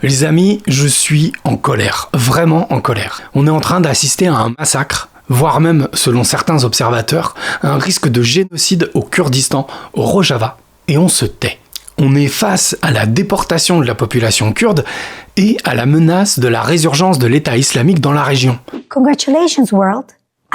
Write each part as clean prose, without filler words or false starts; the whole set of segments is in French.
Les amis, je suis en colère, vraiment en colère. On est en train d'assister à un massacre, voire même, selon certains observateurs, un risque de génocide au Kurdistan, au Rojava, et on se tait. On est face à la déportation de la population kurde et à la menace de la résurgence de l'État islamique dans la région. Congratulations, world!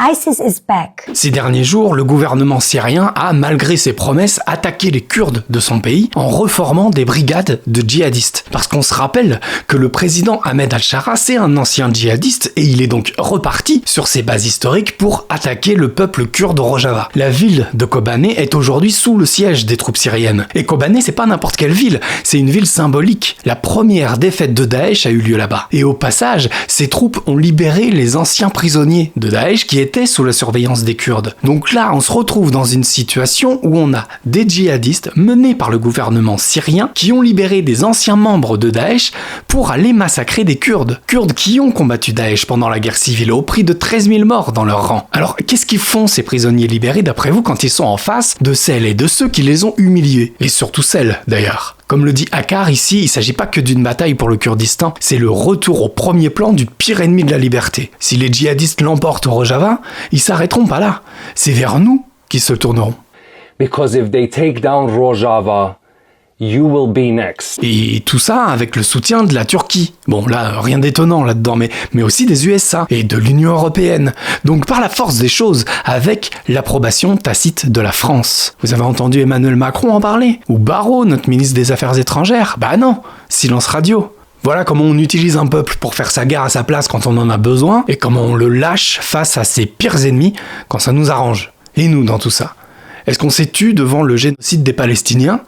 ISIS is back. Ces derniers jours, le gouvernement syrien a, malgré ses promesses, attaqué les Kurdes de son pays en reformant des brigades de djihadistes. Parce qu'on se rappelle que le président Ahmed al-Shara, c'est un ancien djihadiste et il est donc reparti sur ses bases historiques pour attaquer le peuple kurde au Rojava. La ville de Kobané est aujourd'hui sous le siège des troupes syriennes. Et Kobané, c'est pas n'importe quelle ville, c'est une ville symbolique. La première défaite de Daesh a eu lieu là-bas. Et au passage, ces troupes ont libéré les anciens prisonniers de Daesh qui étaient sous la surveillance des Kurdes. Donc là, on se retrouve dans une situation où on a des djihadistes menés par le gouvernement syrien qui ont libéré des anciens membres de Daesh pour aller massacrer des Kurdes. Kurdes qui ont combattu Daesh pendant la guerre civile au prix de 13 000 morts dans leur rang. Alors, qu'est-ce qu'ils font ces prisonniers libérés d'après vous quand ils sont en face de celles et de ceux qui les ont humiliés? Et surtout celles, d'ailleurs. Comme le dit Akkar ici, il s'agit pas que d'une bataille pour le Kurdistan, c'est le retour au premier plan du pire ennemi de la liberté. Si les djihadistes l'emportent au Rojava, ils s'arrêteront pas là. C'est vers nous qu'ils se tourneront. Because if they take down Rojava, you will be next. Et tout ça avec le soutien de la Turquie. Bon là, rien d'étonnant là-dedans, mais aussi des USA et de l'Union européenne. Donc par la force des choses, avec l'approbation tacite de la France. Vous avez entendu Emmanuel Macron en parler? Ou Barrot, notre ministre des Affaires étrangères? Bah non, silence radio. Voilà comment on utilise un peuple pour faire sa guerre à sa place quand on en a besoin, et comment on le lâche face à ses pires ennemis quand ça nous arrange. Et nous dans tout ça? Est-ce qu'on s'est tué devant le génocide des Palestiniens?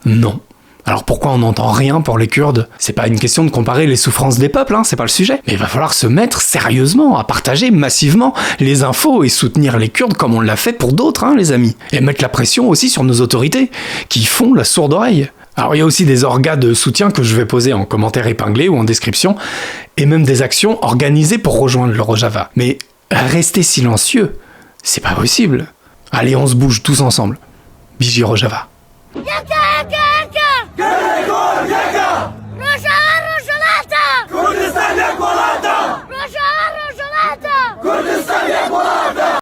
Non. Alors pourquoi on n'entend rien pour les Kurdes? C'est pas une question de comparer les souffrances des peuples, c'est pas le sujet. Mais il va falloir se mettre sérieusement à partager massivement les infos et soutenir les Kurdes comme on l'a fait pour d'autres, les amis. Et mettre la pression aussi sur nos autorités, qui font la sourde oreille. Alors il y a aussi des orgas de soutien que je vais poser en commentaire épinglé ou en description, et même des actions organisées pour rejoindre le Rojava. Mais rester silencieux, c'est pas possible. Allez, on se bouge tous ensemble. Biji Rojava. Yaka, yaka!